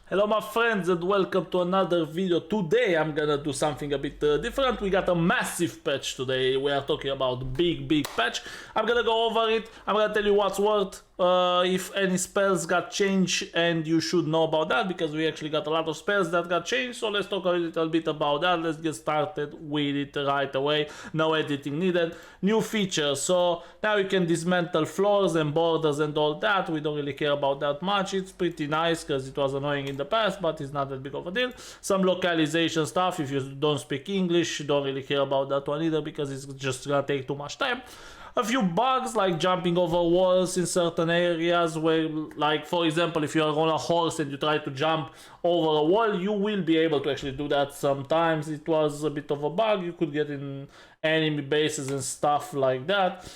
Hello my friends and welcome to another video. Today I'm gonna do something a bit different. We got a massive patch today. We are talking about big patch. I'm gonna go over it. I'm gonna tell you what's worth, if any spells got changed, and you should know about that because we actually got a lot of spells that got changed. So let's talk a little bit about that. Let's get started with it right away. No editing needed. New features. So now you can dismantle floors and borders and all that. We don't really care about that much. It's pretty nice because it was annoying in the past, but it's not that big of a deal. Some localization stuff. If you don't speak English, you don't really care about that one either because it's just gonna take too much time. A few bugs like jumping over walls in certain areas where, like for example, if you're on a horse and you try to jump over a wall, you will be able to actually do that sometimes. It was a bit of a bug. You could get in enemy bases and stuff like that.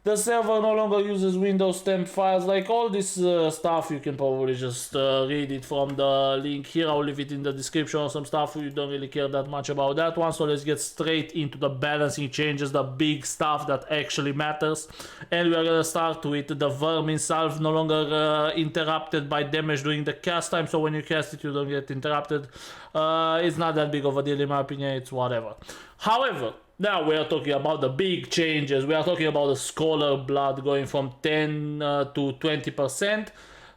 The server no longer uses Windows temp files. Like all this stuff, you can probably just read it from the link here. I'll leave it in the description or some stuff. We don't really care that much about that one. So let's get straight into the balancing changes, the big stuff that actually matters. And we are gonna start with the vermin salve, no longer interrupted by damage during the cast time. So when you cast it, you don't get interrupted. It's not that big of a deal in my opinion. It's whatever. However, now we are talking about the big changes. We are talking about the scholar blood going from 10 to 20%.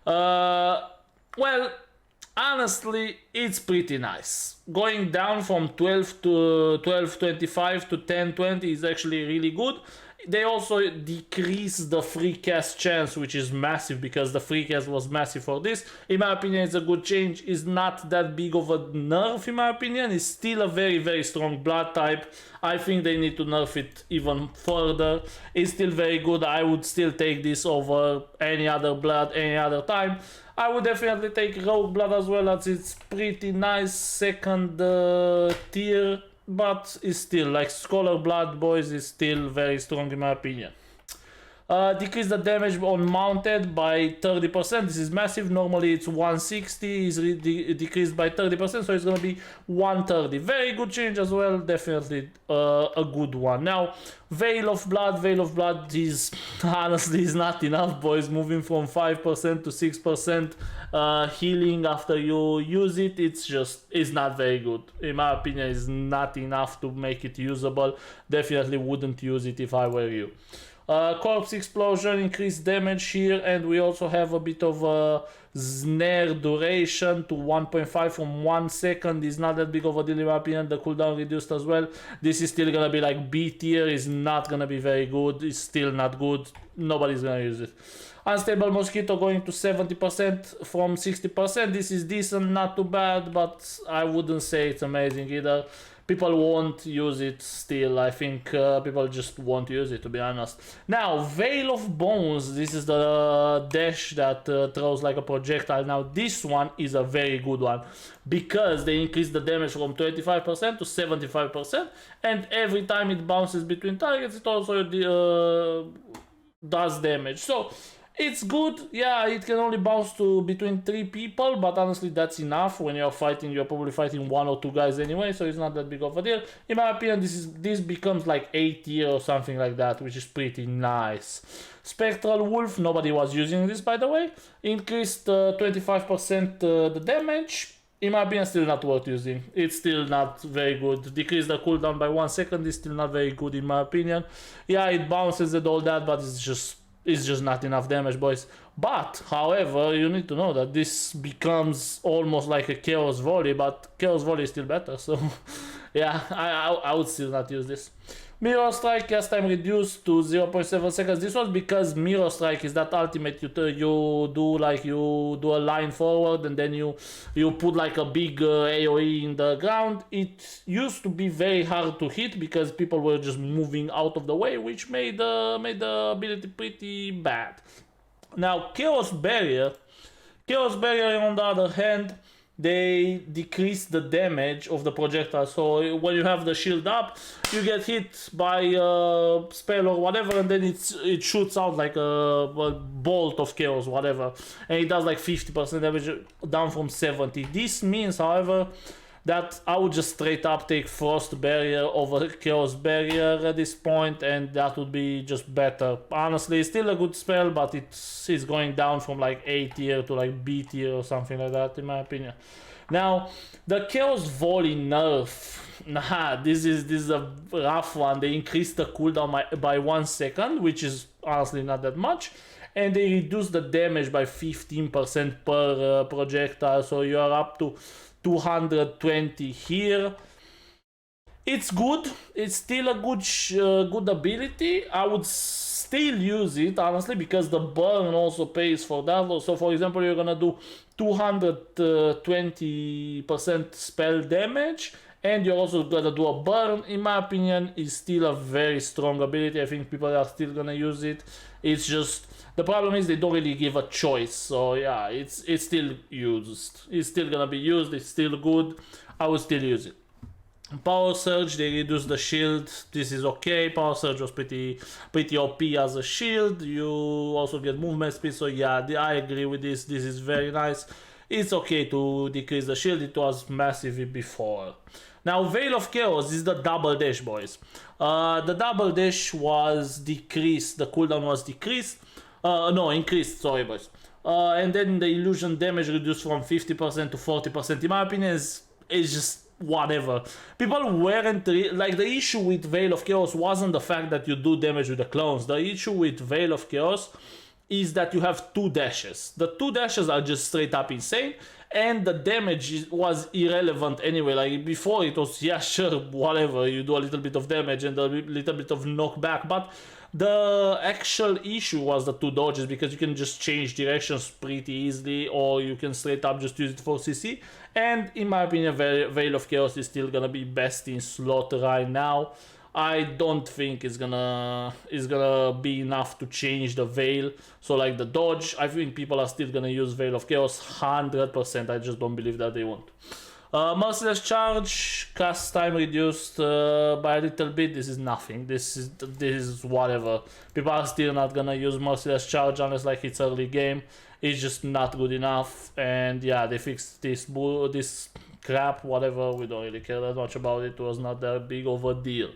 Well, honestly, it's pretty nice. Going down from 12.25 to 10.20 is actually really good. They also decrease the free cast chance, which is massive because the free cast was massive for this. In my opinion, it's a good change. It's not that big of a nerf in my opinion. It's still a very strong blood type. I think they need to nerf it even further. It's still very good. I would still take this over any other blood any other time. I would definitely take rogue blood as well, as it's pretty nice second tier. But it's still, like, Scholar Blood, boys, is still very strong in my opinion. Decrease the damage on mounted by 30%. This is massive. Normally it's 160, is decreased by 30%, so it's gonna be 130. Very good change as well. Definitely a good one. Now, Veil of Blood is honestly is not enough, boys. Moving from 5% to 6% healing after you use it, it's not very good. In my opinion, it's not enough to make it usable. Definitely wouldn't use it if I were you. Corpse explosion, increased damage here, and we also have a bit of a snare duration to 1.5 from 1 second. Is not that big of a deal in my opinion. The cooldown reduced as well. This is still gonna be like B tier, is not gonna be very good. It's still not good. Nobody's gonna use it. Unstable mosquito going to 70% from 60%. This is decent, not too bad, but I wouldn't say it's amazing either. People won't use it still. I think people just won't use it, to be honest. Now, Veil of Bones. This is the dash that throws like a projectile. Now, this one is a very good one because they increase the damage from 25% to 75%. And every time it bounces between targets, it also does damage. So, it's good. Yeah, it can only bounce to between 3 people, but honestly that's enough. When you're fighting, you're probably fighting 1 or 2 guys anyway, so it's not that big of a deal. In my opinion, this becomes like 8 tier or something like that, which is pretty nice. Spectral Wolf, nobody was using this by the way. Increased 25% the damage. In my opinion, still not worth using. It's still not very good. Decrease the cooldown by 1 second is still not very good in my opinion. Yeah, it bounces and all that, but it's just not enough damage, boys. But, however, you need to know that this becomes almost like a Chaos Volley, but Chaos Volley is still better, so yeah, I would still not use this. Mirror Strike, cast time reduced to 0.7 seconds. This was because Mirror Strike is that ultimate you do a line forward and then you put like a big AoE in the ground. It used to be very hard to hit because people were just moving out of the way, which made the ability pretty bad. Now, Chaos Barrier on the other hand, they decrease the damage of the projectile. So when you have the shield up, you get hit by a spell or whatever, and then it shoots out like a bolt of chaos, whatever, and it does like 50% damage down from 70. This means, however, that I would just straight up take Frost Barrier over Chaos Barrier at this point, and that would be just better. Honestly, it's still a good spell, but it's going down from like A tier to like B tier or something like that, in my opinion. Now, the Chaos Volley nerf. Nah, this is a rough one. They increased the cooldown by 1 second, which is honestly not that much. And they reduce the damage by 15% per projectile, so you are up to 220 here. It's good. It's still a good ability. I would still use it, honestly, because the burn also pays for that. So, for example, you're gonna do 220% spell damage, and you're also gonna do a burn. In my opinion, is still a very strong ability. I think people are still gonna use it. It's just the problem is they don't really give a choice. So yeah, it's still used. It's still gonna be used. It's still good. I will still use it. Power Surge, they reduce the shield. This is okay. Power Surge was pretty OP as a shield. You also get movement speed, so yeah, I agree with this. This is very nice. It's okay to decrease the shield. It was massive before. Now, Veil of Chaos is the double dash, boys. The double dash was decreased. The cooldown was decreased. No, increased. Sorry, boys. And then the illusion damage reduced from 50% to 40%. In my opinion, is just whatever. People weren't like, the issue with Veil of Chaos wasn't the fact that you do damage with the clones. The issue with Veil of Chaos is that you have 2 dashes. The 2 dashes are just straight up insane, and the damage was irrelevant anyway. Like before, it was, yeah, sure, whatever, you do a little bit of damage and a little bit of knockback, but the actual issue was the 2 dodges, because you can just change directions pretty easily, or you can straight up just use it for CC. And in my opinion, Veil of Chaos is still gonna be best in slot right now. I don't think it's gonna be enough to change the Veil. So like the dodge, I think people are still gonna use Veil of Chaos 100%. I just don't believe that they won't. Merciless Charge, cast time reduced by a little bit. This is nothing. This is whatever. People are still not gonna use Merciless Charge unless like it's early game. It's just not good enough. And yeah, they fixed this crap, whatever. We don't really care that much about it. It was not that big of a deal.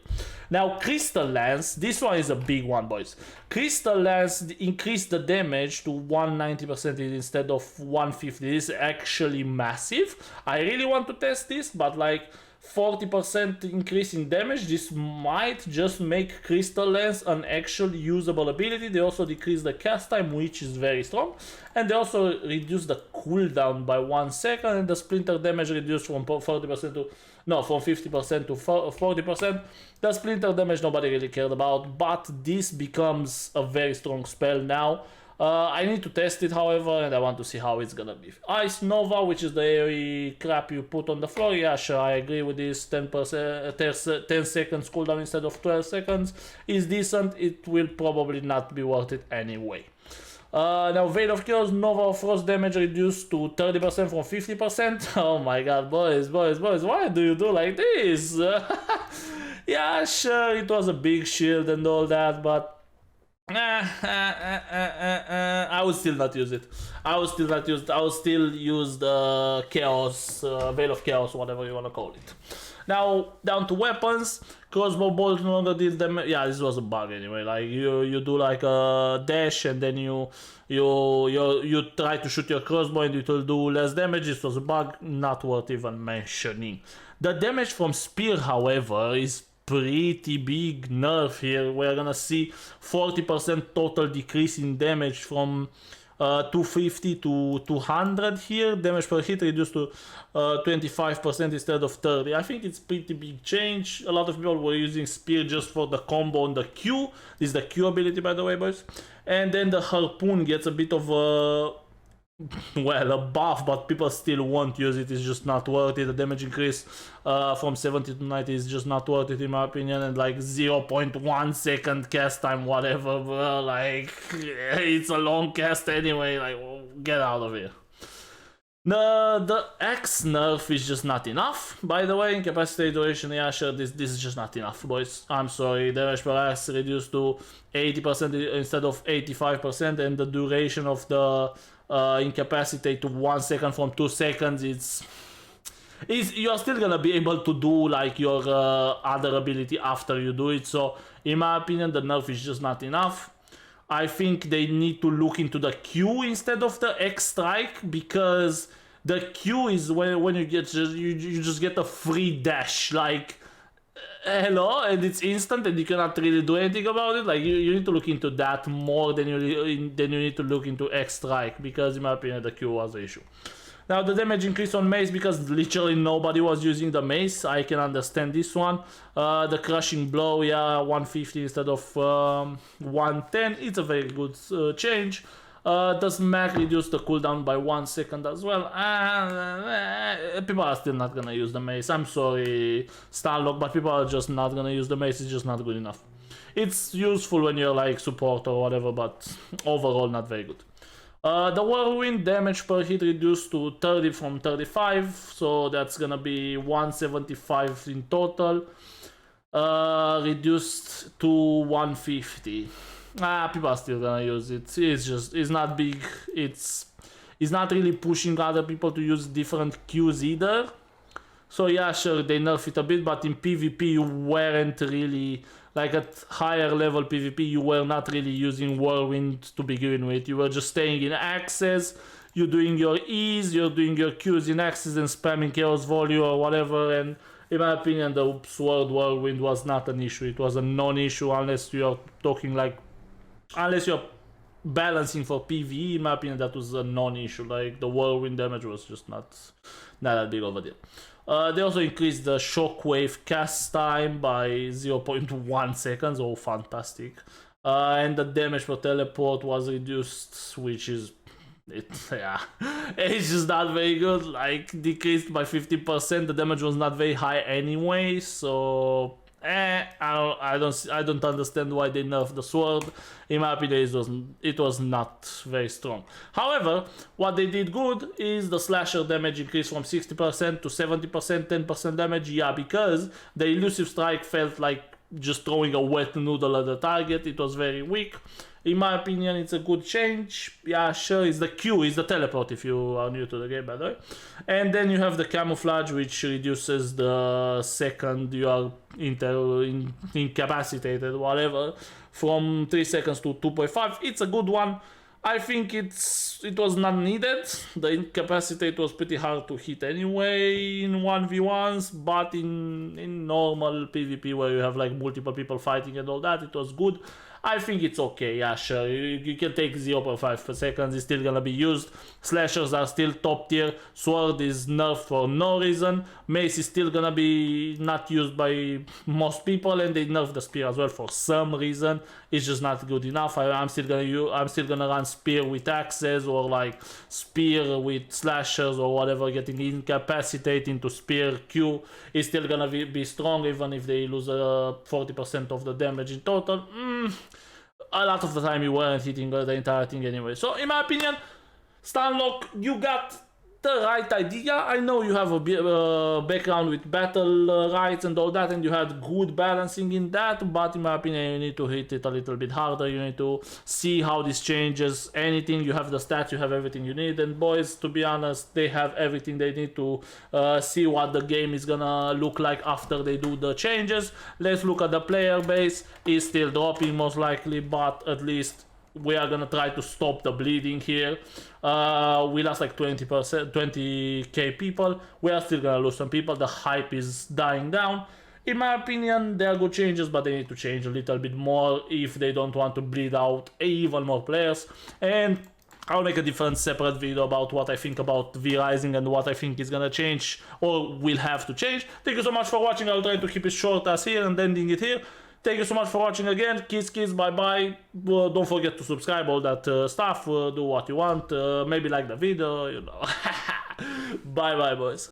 Now, Crystal Lance, this one is a big one, boys. Crystal Lance increased the damage to 190% instead of 150. This is actually massive. I really want to test this, but like 40% increase in damage, this might just make Crystal Lance an actual usable ability. They also decrease the cast time, which is very strong, and they also reduce the cooldown by 1 second, and the splinter damage reduced from 40% to from 50% to 40%. The splinter damage nobody really cared about, but this becomes a very strong spell now. I need to test it, however, and I want to see how it's gonna be. Ice Nova, which is the airy crap you put on the floor. Yeah, sure, I agree with this. 10 seconds cooldown instead of 12 seconds is decent. It will probably not be worth it anyway. Now, Veil of Chaos, Nova Frost damage reduced to 30% from 50%. Oh my god, boys, why do you do like this? Yeah, sure, it was a big shield and all that, but I would still not use it. I would still use the Chaos, Veil of Chaos, whatever you want to call it. Now, down to weapons. Crossbow bolt no longer deals damage. Yeah, this was a bug anyway. Like you do like a dash, and then you try to shoot your crossbow and it will do less damage. This was a bug, not worth even mentioning. The damage from spear, however, is pretty big nerf here. We're gonna see 40% total decrease in damage from 250 to 200 here. Damage per hit reduced to 25% instead of 30. I think it's pretty big change. A lot of people were using spear just for the combo on the Q. This is the Q ability, by the way, boys. And then the harpoon gets a bit of a a buff, but people still won't use it. It's just not worth it. The damage increase from 70 to 90 is just not worth it in my opinion, and like 0.1 second cast time, whatever, bro. Like it's a long cast anyway. Like, get out of here. The X nerf is just not enough, by the way. Incapacity duration, yeah, sure, this is just not enough, boys. I'm sorry. Damage per X reduced to 80% instead of 85%, and the duration of the incapacitate to 1 second from 2 seconds. you're still gonna be able to do like your other ability after you do it. So in my opinion, the nerf is just not enough. I think they need to look into the Q instead of the X strike, because the Q is when you get you just get a free dash, like hello, and it's instant and you cannot really do anything about it. Like you need to look into that more than you need to look into X strike, because in my opinion the Q was the issue. Now the damage increase on mace, because literally nobody was using the mace. I can understand this one. The crushing blow, yeah, 150 instead of 110. It's a very good change. Does Mac reduce the cooldown by 1 second as well? People are still not gonna use the mace. I'm sorry, Starlock, but people are just not gonna use the mace. It's just not good enough. It's useful when you're like support or whatever, but overall not very good. The whirlwind damage per hit reduced to 30 from 35, so that's gonna be 175 in total. Reduced to 150. People are still gonna use it. It's not big. It's not really pushing other people to use different Qs either. So yeah, sure, they nerf it a bit, but in PvP you weren't really, like at higher level PvP, you were not really using whirlwind to begin with. You were just staying in access, you're doing your E's, you're doing your Qs in access and spamming chaos volley or whatever, and in my opinion the sword whirlwind was not an issue. It was a non-issue unless you're talking like, unless you're balancing for PvE. In my opinion that was a non-issue. Like the whirlwind damage was just not that big of a deal. They also increased the shockwave cast time by 0.1 seconds. Oh, fantastic. And the damage per teleport was reduced, which is yeah, it's just not very good. Like decreased by 50%. The damage was not very high anyway, so I don't understand why they nerfed the sword. In my opinion, it was not very strong. However, what they did good is the slasher damage increased from 60% to 70%, 10% damage. Yeah, because the elusive strike felt like just throwing a wet noodle at the target. It was very weak. In my opinion, it's a good change. Yeah, sure, it's the Q, it's the teleport if you are new to the game, by the way. And then you have the camouflage, which reduces the second you are incapacitated, whatever, from 3 seconds to 2.5. It's a good one. I think it was not needed. The incapacitate was pretty hard to hit anyway in 1v1s, but in normal PvP where you have like multiple people fighting and all that, it was good. I think it's okay. Yeah, sure, you can take 0.5 per seconds, it's still gonna be used. Slashers are still top tier. Sword is nerfed for no reason. Mace is still gonna be not used by most people, and they nerfed the spear as well for some reason. It's just not good enough. I'm still gonna run spear with axes, or like spear with slashers or whatever. Getting incapacitated into spear Q is still gonna be strong, even if they lose 40% of the damage in total. A lot of the time you weren't hitting the entire thing anyway. So in my opinion, Stanlock, you got the right idea. I know you have a background with battle rights and all that, and you had good balancing in that, but in my opinion you need to hit it a little bit harder. You need to see how this changes anything. You have the stats, you have everything you need, and boys, to be honest, they have everything they need to see what the game is gonna look like after they do the changes. Let's look at the player base. It's still dropping most likely, but at least we are gonna try to stop the bleeding here. We lost like 20k people. We are still gonna lose some people. The hype is dying down. In my opinion, they are good changes, but they need to change a little bit more if they don't want to bleed out even more players. And I'll make a different separate video about what I think about V-Rising and what I think is gonna change or will have to change. Thank you so much for watching. I'll try to keep it short as here and ending it here. Thank you so much for watching again. Kiss, bye-bye. Don't forget to subscribe, all that stuff. Do what you want. Maybe like the video, you know. Bye-bye, boys.